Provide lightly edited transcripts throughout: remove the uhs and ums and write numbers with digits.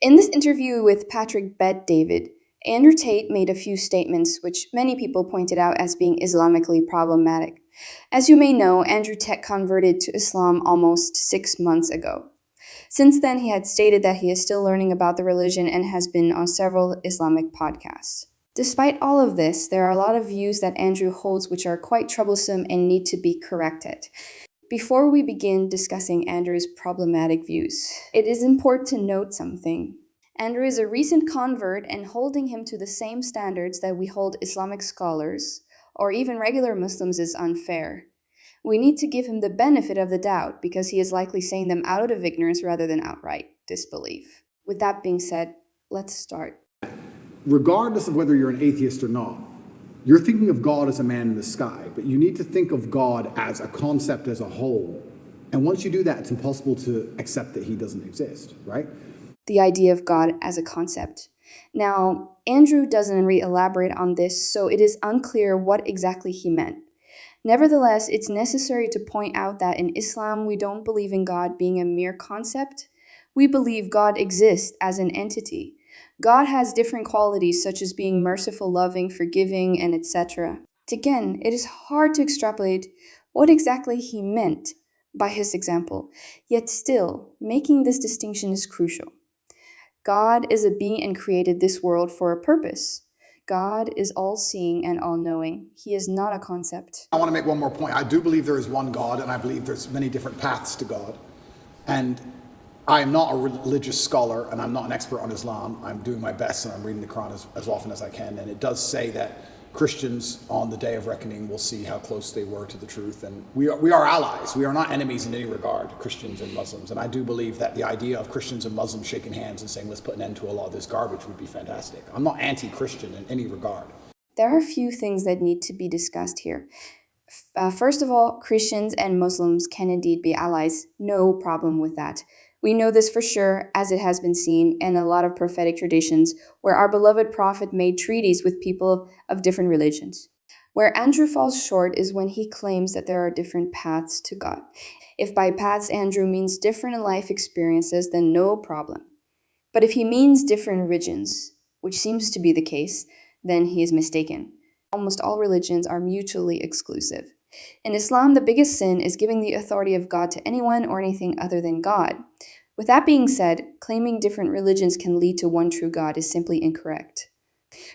In this interview with Patrick Bet-David, Andrew Tate made a few statements which many people pointed out as being Islamically problematic. As you may know, Andrew Tate converted to Islam almost 6 months ago. Since then, he had stated that he is still learning about the religion and has been on several Islamic podcasts. Despite all of this, there are a lot of views that Andrew holds which are quite troublesome and need to be corrected. Before we begin discussing Andrew's problematic views, it is important to note something. Andrew is a recent convert, and holding him to the same standards that we hold Islamic scholars or even regular Muslims is unfair. We need to give him the benefit of the doubt because he is likely saying them out of ignorance rather than outright disbelief. With that being said, let's start. Regardless of whether you're an atheist or not, you're thinking of God as a man in the sky, but you need to think of God as a concept as a whole. And once you do that, it's impossible to accept that he doesn't exist, right? The idea of God as a concept. Now, Andrew doesn't really elaborate on this, so it is unclear what exactly he meant. Nevertheless, it's necessary to point out that in Islam, we don't believe in God being a mere concept. We believe God exists as an entity. God has different qualities such as being merciful, loving, forgiving, and etc. Again, it is hard to extrapolate what exactly he meant by his example, yet still, making this distinction is crucial. God is a being and created this world for a purpose. God is all-seeing and all-knowing. He is not a concept. I want to make one more point. I do believe there is one God, and I believe there's many different paths to God. And I am not a religious scholar, and I'm not an expert on Islam. I'm doing my best, and I'm reading the Quran as often as I can. And it does say that Christians on the day of reckoning will see how close they were to the truth. And we are allies. We are not enemies in any regard, Christians and Muslims. And I do believe that the idea of Christians and Muslims shaking hands and saying, let's put an end to a lot of this garbage would be fantastic. I'm not anti-Christian in any regard. There are a few things that need to be discussed here. First of all, Christians and Muslims can indeed be allies. No problem with that. We know this for sure, as it has been seen in a lot of prophetic traditions where our beloved prophet made treaties with people of different religions. Where Andrew falls short is when he claims that there are different paths to God. If by paths Andrew means different life experiences, then no problem. But if he means different religions, which seems to be the case, then he is mistaken. Almost all religions are mutually exclusive. In Islam, the biggest sin is giving the authority of God to anyone or anything other than God. With that being said, claiming different religions can lead to one true God is simply incorrect.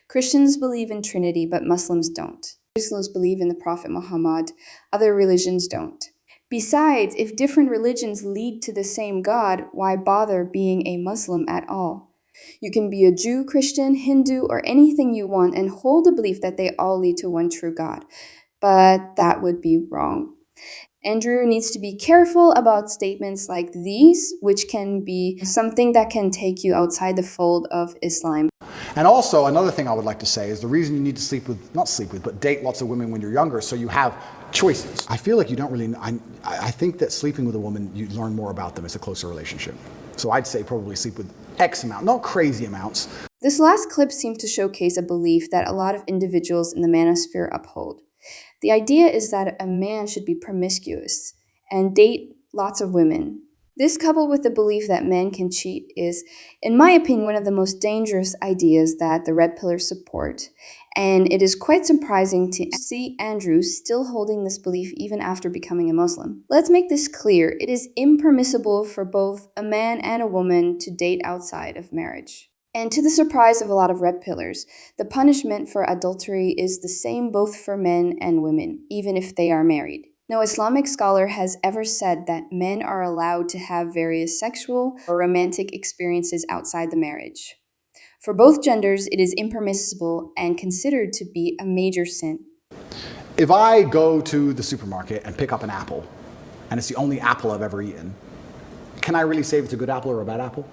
Christians believe in Trinity, but Muslims don't. Muslims believe in the Prophet Muhammad, other religions don't. Besides, if different religions lead to the same God, why bother being a Muslim at all? You can be a Jew, Christian, Hindu, or anything you want and hold the belief that they all lead to one true God. But that would be wrong. Andrew needs to be careful about statements like these, which can be something that can take you outside the fold of Islam. And also, another thing I would like to say is the reason you need to but date lots of women when you're younger, so you have choices. I feel like you don't really, I think that sleeping with a woman, you learn more about them. It's a closer relationship. So I'd say probably sleep with X amount, not crazy amounts. This last clip seemed to showcase a belief that a lot of individuals in the manosphere uphold. The idea is that a man should be promiscuous and date lots of women. This, coupled with the belief that men can cheat, is, in my opinion, one of the most dangerous ideas that the Red Pillars support. And it is quite surprising to see Andrew still holding this belief even after becoming a Muslim. Let's make this clear. It is impermissible for both a man and a woman to date outside of marriage. And to the surprise of a lot of Red Pillars, the punishment for adultery is the same both for men and women, even if they are married. No Islamic scholar has ever said that men are allowed to have various sexual or romantic experiences outside the marriage. For both genders, it is impermissible and considered to be a major sin. If I go to the supermarket and pick up an apple, and it's the only apple I've ever eaten, can I really say if it's a good apple or a bad apple?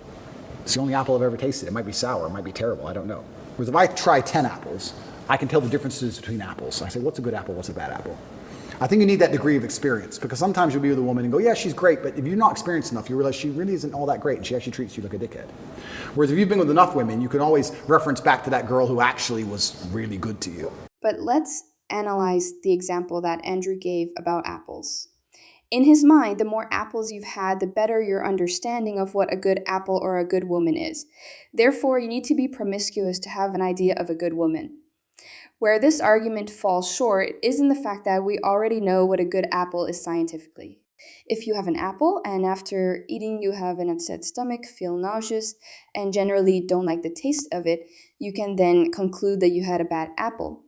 It's the only apple I've ever tasted. It might be sour, it might be terrible, I don't know. Whereas if I try 10 apples, I can tell the differences between apples. I say, what's a good apple, what's a bad apple? I think you need that degree of experience, because sometimes you'll be with a woman and go, yeah, she's great, but if you're not experienced enough, you realize she really isn't all that great, and she actually treats you like a dickhead. Whereas if you've been with enough women, you can always reference back to that girl who actually was really good to you. But let's analyze the example that Andrew gave about apples. In his mind, the more apples you've had, the better your understanding of what a good apple or a good woman is. Therefore, you need to be promiscuous to have an idea of a good woman. Where this argument falls short is in the fact that we already know what a good apple is scientifically. If you have an apple and after eating you have an upset stomach, feel nauseous, and generally don't like the taste of it, you can then conclude that you had a bad apple.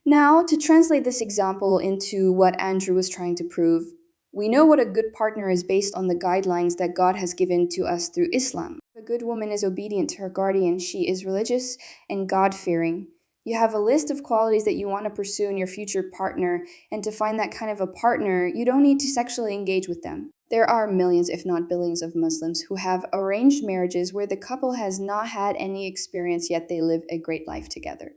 Now, to translate this example into what Andrew was trying to prove, we know what a good partner is based on the guidelines that God has given to us through Islam. A good woman is obedient to her guardian, she is religious and God fearing. You have a list of qualities that you want to pursue in your future partner, and to find that kind of a partner, you don't need to sexually engage with them. There are millions, if not billions, of Muslims who have arranged marriages where the couple has not had any experience yet they live a great life together.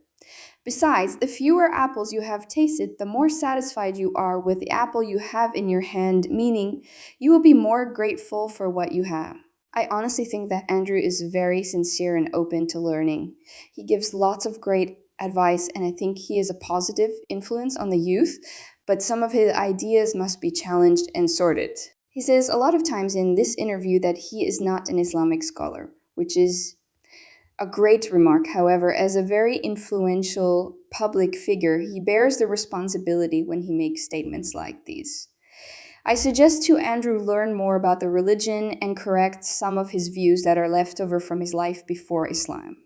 Besides, the fewer apples you have tasted, the more satisfied you are with the apple you have in your hand, meaning you will be more grateful for what you have. I honestly think that Andrew is very sincere and open to learning. He gives lots of great advice, and I think he is a positive influence on the youth, but some of his ideas must be challenged and sorted. He says a lot of times in this interview that he is not an Islamic scholar, which is a great remark. However, as a very influential public figure, he bears the responsibility when he makes statements like these. I suggest to Andrew learn more about the religion and correct some of his views that are left over from his life before Islam.